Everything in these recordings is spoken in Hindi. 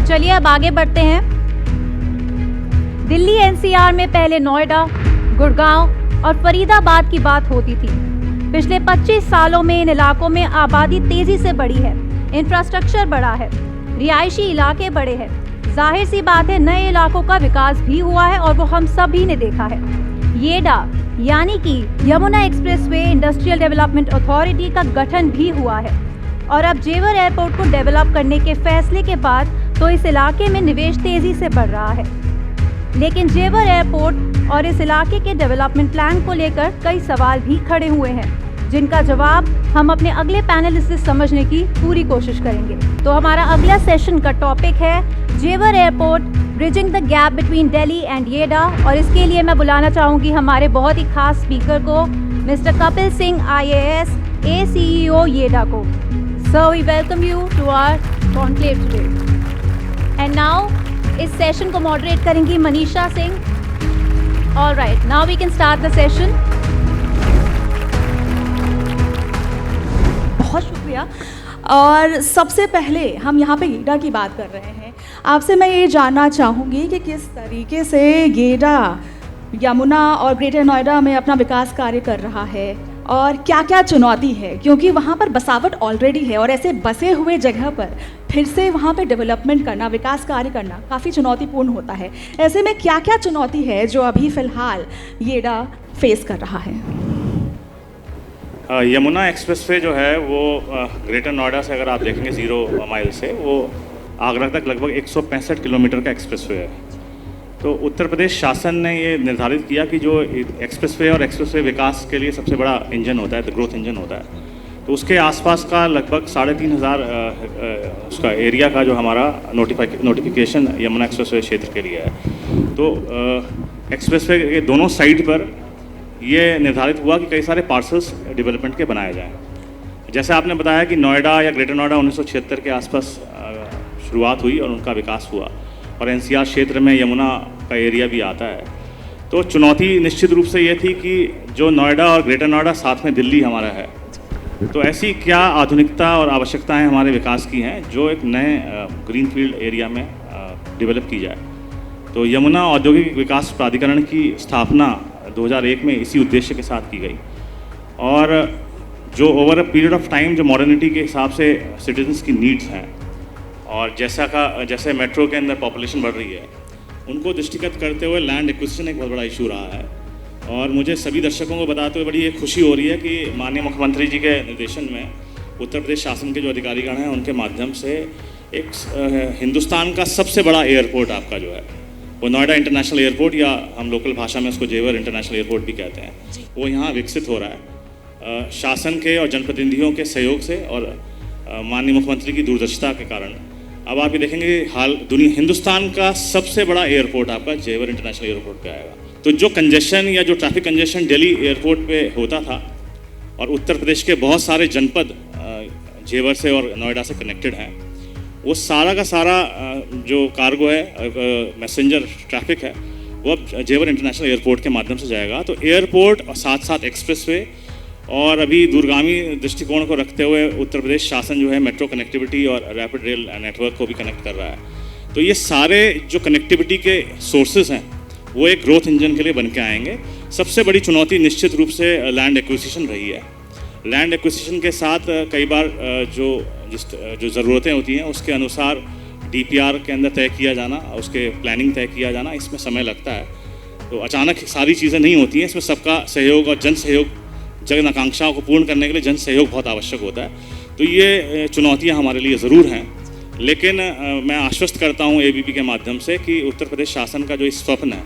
चलिए अब आगे बढ़ते हैं। दिल्ली एनसीआर में पहले नोएडा, गुड़गांव और फरीदाबाद की बात होती थी। पिछले 25 सालों में इन इलाकों में आबादी तेजी से बढ़ी है, इंफ्रास्ट्रक्चर बढ़ा है, रिहायशी इलाके बड़े हैं। जाहिर सी बात है नए इलाकों का विकास भी हुआ है और वो हम सभी ने देखा है। येडा यानी कि Yamuna expressway industrial development authority का गठन भी हुआ है और अब जेवर एयरपोर्ट को डेवलप करने के फैसले के बाद तो इस इलाके में निवेश तेजी से बढ़ रहा है। लेकिन जेवर एयरपोर्ट और इस इलाके के डेवलपमेंट प्लान को लेकर कई सवाल भी खड़े हुए हैं, जिनका जवाब हम अपने अगले पैनलिस्ट से समझने की पूरी कोशिश करेंगे। तो हमारा अगला सेशन का टॉपिक है जेवर airport, bridging the gap between Delhi and येडा। और इसके लिए मैं बुलाना चाहूँगी हमारे बहुत ही खास स्पीकर को, mister Kapil Singh IAS, ACEO YEIDA को। So we welcome you to our conclave today. And now इस सेशन को मॉडरेट करेंगी Manisha Singh. All right, now we can start the session. बहुत शुक्रिया। और सबसे पहले हम यहाँ पे येडा की बात कर रहे हैं। आपसे मैं ये जानना चाहूँगी कि किस तरीके से येडा यमुना और ग्रेटर नोएडा में अपना विकास कार्य कर रहा है और क्या क्या चुनौती है, क्योंकि वहाँ पर बसावट ऑलरेडी है और ऐसे बसे हुए जगह पर फिर से वहाँ पे डेवलपमेंट करना, विकास कार्य करना काफ़ी चुनौतीपूर्ण होता है। ऐसे में क्या क्या चुनौती है जो अभी फ़िलहाल येडा फेस कर रहा है? यमुना एक्सप्रेसवे जो है वो ग्रेटर नोएडा से अगर आप देखेंगे 0 माइल से, वो आगरा तक लगभग 165 किलोमीटर का एक्सप्रेसवे है। तो उत्तर प्रदेश शासन ने ये निर्धारित किया कि जो एक्सप्रेसवे और एक्सप्रेसवे विकास के लिए सबसे बड़ा इंजन होता है, द ग्रोथ इंजन होता है, तो उसके आसपास का लगभग 3500 उसका एरिया का जो हमारा नोटिफिकेशन यमुना एक्सप्रेसवे क्षेत्र के लिए है। तो एक्सप्रेसवे के दोनों साइड पर ये निर्धारित हुआ कि कई सारे पार्सल्स डेवलपमेंट के बनाए जाएं। जैसे आपने बताया कि नोएडा या ग्रेटर नोएडा 1976 के आसपास शुरुआत हुई और उनका विकास हुआ, और एनसीआर क्षेत्र में यमुना का एरिया भी आता है। तो चुनौती निश्चित रूप से ये थी कि जो नोएडा और ग्रेटर नोएडा साथ में दिल्ली हमारा है, तो ऐसी क्या आधुनिकता और आवश्यकताएं हमारे विकास की हैं जो एक नए ग्रीनफील्ड एरिया में डेवलप की जाए। तो यमुना औद्योगिक विकास प्राधिकरण की स्थापना 2001 में इसी उद्देश्य के साथ की गई, और जो over a period of time जो मॉडर्निटी के हिसाब से सिटीजन्स की नीड्स हैं, और जैसे मेट्रो के अंदर पॉपुलेशन बढ़ रही है, उनको दृष्टिगत करते हुए लैंड एक्विजिशन एक बहुत बड़ा इशू रहा है। और मुझे सभी दर्शकों को बताते हुए बड़ी एक खुशी हो रही है कि माननीय मुख्यमंत्री जी के निर्देशन में उत्तर प्रदेश शासन के जो अधिकारीगण हैं, उनके माध्यम से एक हिंदुस्तान का सबसे बड़ा एयरपोर्ट आपका जो है वो नोएडा इंटरनेशनल एयरपोर्ट, या हम लोकल भाषा में उसको जेवर इंटरनेशनल एयरपोर्ट भी कहते हैं, वो यहाँ विकसित हो रहा है शासन के और जनप्रतिनिधियों के सहयोग से और माननीय मुख्यमंत्री की दूरदर्शिता के कारण। अब आप ये देखेंगे हिंदुस्तान का सबसे बड़ा एयरपोर्ट आपका जेवर इंटरनेशनल एयरपोर्ट पे आएगा। तो जो कंजेशन या जो ट्रैफिक कंजेशन दिल्ली एयरपोर्ट पे होता था, और उत्तर प्रदेश के बहुत सारे जनपद जेवर से और नोएडा से कनेक्टेड हैं, वो सारा का सारा जो कार्गो है, मैसेंजर ट्रैफिक है, वो अब जेवर इंटरनेशनल एयरपोर्ट के माध्यम से जाएगा। तो एयरपोर्ट और साथ साथ एक्सप्रेसवे और अभी दूरगामी दृष्टिकोण को रखते हुए उत्तर प्रदेश शासन जो है मेट्रो कनेक्टिविटी और रैपिड रेल नेटवर्क को भी कनेक्ट कर रहा है। तो ये सारे जो कनेक्टिविटी के सोर्सेज हैं वो एक ग्रोथ इंजन के लिए बन के आएंगे। सबसे बड़ी चुनौती निश्चित रूप से लैंड एक्विजिशन रही है। लैंड एक्विजिशन के साथ कई बार जो ज़रूरतें होती हैं उसके अनुसार DPR के अंदर तय किया जाना, उसके प्लानिंग तय किया जाना, इसमें समय लगता है। तो अचानक सारी चीज़ें नहीं होती हैं, इसमें सबका सहयोग और जन सहयोग, जन आकांक्षाओं को पूर्ण करने के लिए जन सहयोग बहुत आवश्यक होता है। तो ये चुनौतियाँ हमारे लिए ज़रूर हैं, लेकिन मैं आश्वस्त करता हूँ ABP के माध्यम से कि उत्तर प्रदेश शासन का जो इस स्वप्न है,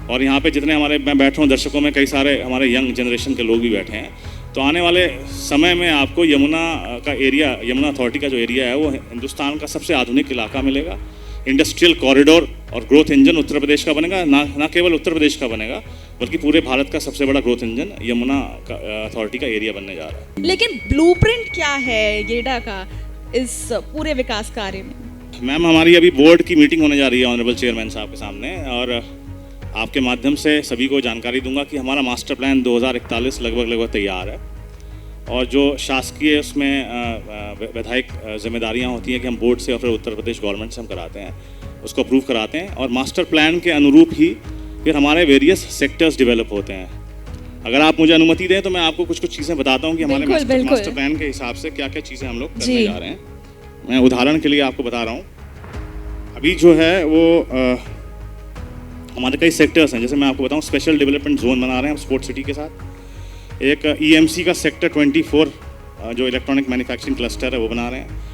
और यहाँ पे जितने मैं बैठा हूँ दर्शकों में कई सारे हमारे यंग जनरेशन के लोग भी बैठे हैं, तो आने वाले समय में आपको यमुना का एरिया, यमुना अथॉरिटी का जो एरिया है वो हिंदुस्तान का सबसे आधुनिक इलाका मिलेगा। इंडस्ट्रियल कॉरिडोर और ग्रोथ इंजन उत्तर प्रदेश का बनेगा, ना केवल उत्तर प्रदेश का बनेगा बल्कि पूरे भारत का सबसे बड़ा ग्रोथ इंजन यमुना अथॉरिटी का एरिया बनने जा रहा है। लेकिन ब्लूप्रिंट क्या है येडा का इस पूरे विकास कार्य में? मैम, हमारी अभी बोर्ड की मीटिंग होने जा रही है ऑनरेबल चेयरमैन साहब के सामने, और आपके माध्यम से सभी को जानकारी दूंगा कि हमारा मास्टर प्लान 2041 लगभग तैयार है। और जो शासकीय उसमें वैधानिक जिम्मेदारियां होती हैं कि हम बोर्ड से और फिर उत्तर प्रदेश गवर्नमेंट से हम कराते हैं, उसको अप्रूव कराते हैं और मास्टर प्लान के अनुरूप ही फिर हमारे वेरियस सेक्टर्स डेवलप होते हैं। अगर आप मुझे अनुमति दें तो मैं आपको कुछ कुछ चीज़ें बताता हूँ कि हमारे मास्टर प्लान के हिसाब से क्या क्या चीज़ें हम लोग करने जा रहे हैं। मैं उदाहरण के लिए आपको बता रहा हूँ। अभी जो है वो हमारे कई सेक्टर्स हैं, जैसे मैं आपको बताऊँ स्पेशल डेवलपमेंट जोन बना रहे हैं हम स्पोर्ट सिटी के साथ। एक EMC का सेक्टर 24 जो इलेक्ट्रॉनिक मैन्युफैक्चरिंग क्लस्टर है वो बना रहे हैं।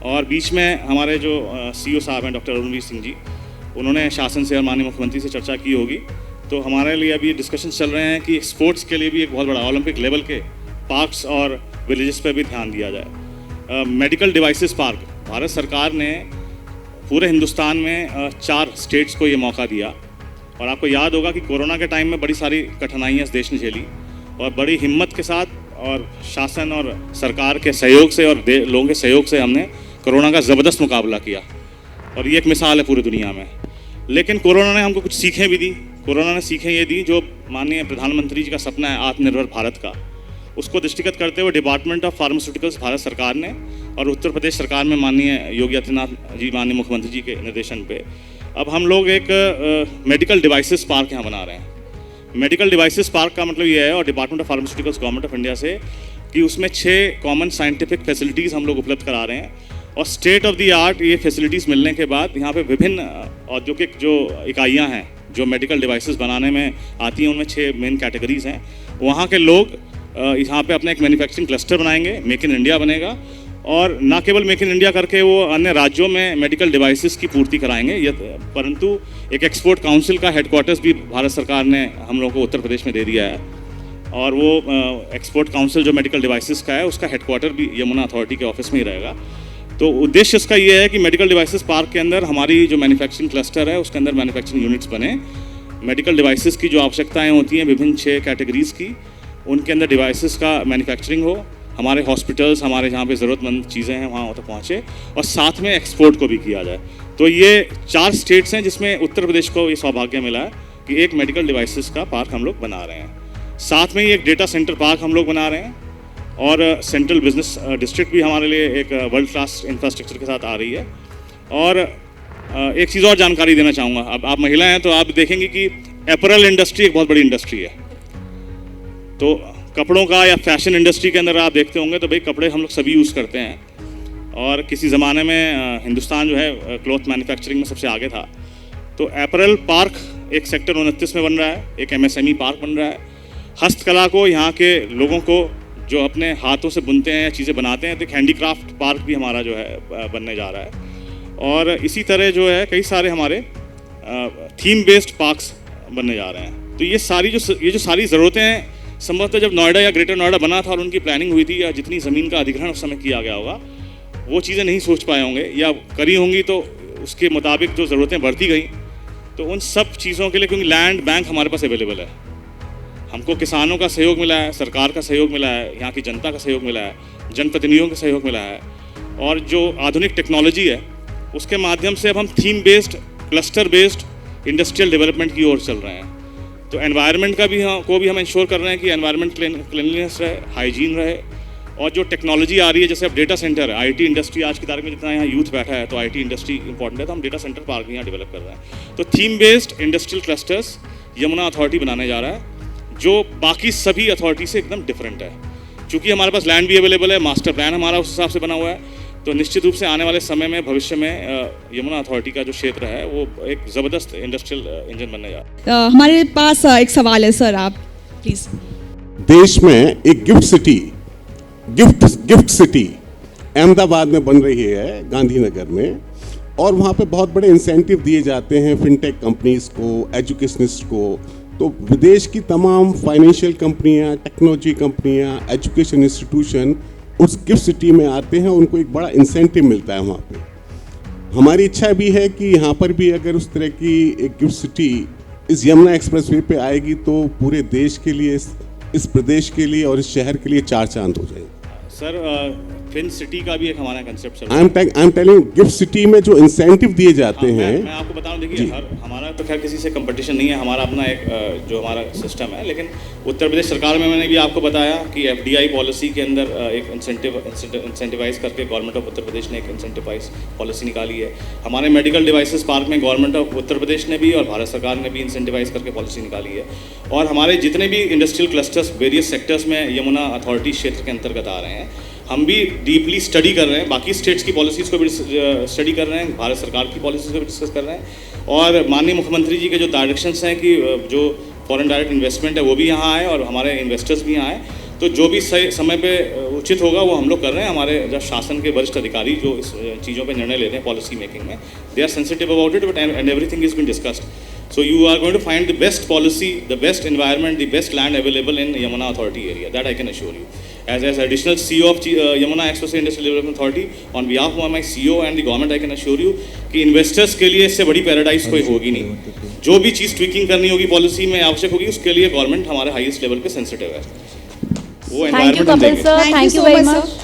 और बीच में हमारे जो CEO साहब हैं डॉक्टर अरुणवीर सिंह जी, उन्होंने शासन से और माननीय मुख्यमंत्री से चर्चा की होगी, तो हमारे लिए अभी डिस्कशन चल रहे हैं कि स्पोर्ट्स के लिए भी एक बहुत बड़ा ओलंपिक लेवल के पार्क्स और विलेजेस पर भी ध्यान दिया जाए। मेडिकल डिवाइसेस पार्क, भारत सरकार ने पूरे हिंदुस्तान में 4 स्टेट्स को ये मौका दिया। और आपको याद होगा कि कोरोना के टाइम में बड़ी सारी कठिनाइयाँ इस देश ने झेली और बड़ी हिम्मत के साथ और शासन और सरकार के सहयोग से और लोगों के सहयोग से हमने कोरोना का ज़बरदस्त मुकाबला किया और ये एक मिसाल है पूरी दुनिया में। लेकिन कोरोना ने हमको कुछ सीखें भी दी। कोरोना ने सीखें ये दी जो माननीय प्रधानमंत्री जी का सपना है आत्मनिर्भर भारत का, उसको दृष्टिगत करते हुए डिपार्टमेंट ऑफ फार्मास्यूटिकल्स भारत सरकार ने और उत्तर प्रदेश सरकार में माननीय योगी आदित्यनाथ जी माननीय मुख्यमंत्री जी के निर्देशन पे अब हम लोग एक मेडिकल डिवाइसेस पार्क यहाँ बना रहे हैं। मेडिकल डिवाइसेस पार्क का मतलब ये है और department of pharmaceuticals government of India से कि उसमें 6 कॉमन साइंटिफिक फैसिलिटीज़ हम लोग उपलब्ध करा रहे हैं और स्टेट ऑफ द आर्ट ये फैसिलिटीज़ मिलने के बाद यहाँ पे विभिन्न औद्योगिक जो इकाइयाँ हैं जो मेडिकल डिवाइसेस बनाने में आती हैं, उनमें 6 मेन कैटेगरीज़ हैं। वहाँ के लोग यहाँ पे अपना एक मैन्युफैक्चरिंग क्लस्टर बनाएंगे, मेक इन इंडिया बनेगा और ना केवल मेक इन इंडिया करके वो अन्य राज्यों में मेडिकल डिवाइसेस की पूर्ति कराएंगे, परंतु एक एक्सपोर्ट काउंसिल का हेडक्वार्टर्स भी भारत सरकार ने हम लोगों को उत्तर प्रदेश में दे दिया है और वो एक्सपोर्ट काउंसिल जो मेडिकल डिवाइसेस का है उसका हेडक्वार्टर भी यमुना अथॉरिटी के ऑफिस में ही रहेगा। तो उद्देश्य इसका ये है कि मेडिकल डिवाइसेस पार्क के अंदर हमारी जो मैन्युफैक्चरिंग क्लस्टर है उसके अंदर मैन्युफैक्चरिंग यूनिट्स बने, मेडिकल डिवाइसेस की जो आवश्यकताएँ होती हैं विभिन्न 6 कैटेगरीज़ की, उनके अंदर डिवाइसेस का मैन्युफैक्चरिंग हो, हमारे हॉस्पिटल्स हमारे जहाँ पे ज़रूरतमंद चीज़ें हैं वहाँ तक पहुँचे और साथ में एक्सपोर्ट को भी किया जाए। तो ये 4 स्टेट्स हैं जिसमें उत्तर प्रदेश को ये सौभाग्य मिला है कि एक मेडिकल डिवाइसेस का पार्क हम लोग बना रहे हैं। साथ में ही एक डेटा सेंटर पार्क हम लोग बना रहे हैं और सेंट्रल बिजनेस डिस्ट्रिक्ट भी हमारे लिए एक वर्ल्ड क्लास इंफ्रास्ट्रक्चर के साथ आ रही है। और एक चीज़ और जानकारी देना चाहूँगा, अब आप महिला हैं तो आप देखेंगे कि अपैरल इंडस्ट्री एक बहुत बड़ी इंडस्ट्री है। तो कपड़ों का या फैशन इंडस्ट्री के अंदर आप देखते होंगे तो भाई कपड़े हम लोग सभी यूज़ करते हैं और किसी ज़माने में हिंदुस्तान जो है क्लॉथ मैन्युफैक्चरिंग में सबसे आगे था। तो अपैरल पार्क एक सेक्टर 29 में बन रहा है, एक MSME पार्क बन रहा है। हस्तकला को यहाँ के लोगों को जो अपने हाथों से बुनते हैं या चीज़ें बनाते हैं तो एक हैंडीक्राफ्ट पार्क भी हमारा जो है बनने जा रहा है। और इसी तरह जो है कई सारे हमारे थीम बेस्ड पार्क्स बनने जा रहे हैं। तो ये जो सारी ज़रूरतें हैं संभवतः जब नोएडा या ग्रेटर नोएडा बना था और उनकी प्लानिंग हुई थी या जितनी ज़मीन का अधिग्रहण उस समय किया गया होगा वो चीज़ें नहीं सोच पाए होंगे या करी होंगी तो उसके मुताबिक जो ज़रूरतें बढ़ती गई। तो उन सब चीज़ों के लिए क्योंकि लैंड बैंक हमारे पास अवेलेबल है, हमको किसानों का सहयोग मिला है, सरकार का सहयोग मिला है, यहाँ की जनता का सहयोग मिला है, जनप्रतिनिधियों का सहयोग मिला है और जो आधुनिक टेक्नोलॉजी है उसके माध्यम से अब हम theme based cluster based industrial development की ओर चल रहे हैं। तो एनवायरनमेंट को भी हम इंश्योर कर रहे हैं कि एनवायरनमेंट क्लीनलीनेस रहे, हाइजीन रहे और जो टेक्नोलॉजी आ रही है जैसे अब डेटा सेंटर है, IT इंडस्ट्री आज की तारीख में जितना यहाँ यूथ बैठा है तो IT इंडस्ट्री इंपॉर्टेंट है, तो हम डेटा सेंटर पार्क भी यहाँ डेवलप कर रहे हैं। तो theme based industrial clusters Yamuna authority बनाने जा रहा है जो बाकी सभी अथॉरिटी से एकदम डिफरेंट है। चूँकि हमारे पास लैंड भी अवेलेबल है, मास्टर प्लान हमारा उस हिसाब से बना हुआ है, तो निश्चित रूप से आने वाले समय में भविष्य में यमुना अथॉरिटी का जो क्षेत्र है वो एक ज़बरदस्त इंडस्ट्रियल इंजन बनने जा रहा है। हमारे पास एक सवाल है सर, आप प्लीज़। देश में एक गिफ्ट सिटी अहमदाबाद में बन रही है, गांधीनगर में, और वहाँ पे बहुत बड़े इंसेंटिव दिए जाते हैं फिनटेक कंपनीज को, एजुकेशनिस्ट को। तो विदेश की तमाम फाइनेंशियल कंपनियाँ, टेक्नोलॉजी कंपनियाँ, एजुकेशन इंस्टीट्यूशन उस गिफ्ट सिटी में आते हैं, उनको एक बड़ा इंसेंटिव मिलता है वहाँ पे। हमारी इच्छा भी है कि यहाँ पर भी अगर उस तरह की एक गिफ्ट सिटी इस यमुना एक्सप्रेसवे पे आएगी तो पूरे देश के लिए, इस प्रदेश के लिए और इस शहर के लिए 4 चांद हो जाएंगे। सर फिन सिटी का भी एक हमारा कंसेप्ट चल रहा I am telling gift city में जो इंसेंटिव दिए जाते हाँ, हैं। मैं आपको बताऊं, देखिए हमारा तो खैर किसी से कंपटीशन नहीं है, हमारा अपना एक जो हमारा सिस्टम है, लेकिन उत्तर प्रदेश सरकार में मैंने भी आपको बताया कि FDI पॉलिसी के अंदर एक इंसेंटिवाइज करके गवर्नमेंट ऑफ उत्तर प्रदेश ने एक इंसेंटिवाइज पॉलिसी निकाली है। हमारे मेडिकल डिवाइसेस पार्क में गवर्नमेंट ऑफ उत्तर प्रदेश ने भी और भारत सरकार ने भी इंसेंटिवाइज करके पॉलिसी निकाली है। और हमारे जितने भी इंडस्ट्रियल क्लस्टर्स वेरियस सेक्टर्स में यमुना अथॉरिटी क्षेत्र के अंतर्गत आ रहे हैं, हम भी डीपली स्टडी कर रहे हैं, बाकी स्टेट्स की पॉलिसीज़ को भी स्टडी कर रहे हैं, भारत सरकार की पॉलिसीज़ को भी डिस्कस कर रहे हैं। और माननीय मुख्यमंत्री जी के जो डायरेक्शंस हैं कि जो फॉरेन डायरेक्ट इन्वेस्टमेंट है वो भी यहाँ आए और हमारे इन्वेस्टर्स भी यहाँ आए, तो जो भी सही समय पे उचित होगा वो हम लोग कर रहे हैं। हमारे जो शासन के वरिष्ठ अधिकारी जो इस चीज़ों पे निर्णय लेते हैं पॉलिसी मेकिंग में, they are sensitive about it, but and everything is been discussed. So you are going to find the best policy, the best environment, the best land available in Yamuna Authority area. That I can assure you. As additional CEO of Yamuna Expressway Industrial Development Authority, on behalf of my CEO and the government, I can assure you कि investors के लिए इससे बड़ी पैराडाइज कोई होगी नहीं. जो भी चीज़ ट्विकिंग करनी होगी पॉलिसी में आवश्यक होगी, उसके लिए गवर्नमेंट हमारे हाईएस्ट लेवल पे सेंसिटिव है. वो Thank you, Kapil sir. Thank you very much.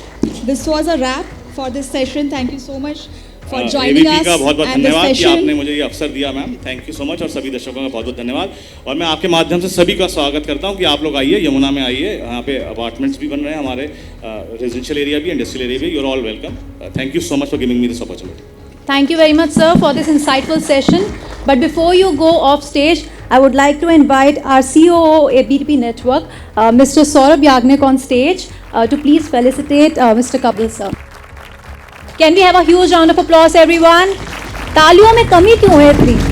This was a wrap for this session. Thank you so much for joining ABP us का बहुत बहुत and this धन्यवाद कि session. आपने मुझे ये अवसर दिया ma'am. Thank you so much. और सभी दर्शकों का बहुत बहुत धन्यवाद. और मैं आपके माध्यम से सभी का स्वागत करता हूँ कि आप लोग आइए, यमुना में आइए. यहाँ पे अपार्टमेंट्स भी बन रहे हैं, हमारे रेजिडेंशियल एरिया भी, इंडस्ट्रियल एरिया भी. You are all welcome. Thank you so much for giving me this opportunity. Thank you very much, sir, for this insightful session. But before you go off stage, I would like to invite our COO ABP Network, Mr. Saurabh Yagnik, on stage to please felicitate Mr. Kapil sir. Can we have a huge round of applause, everyone? तालियों में कमी क्यों है इतनी?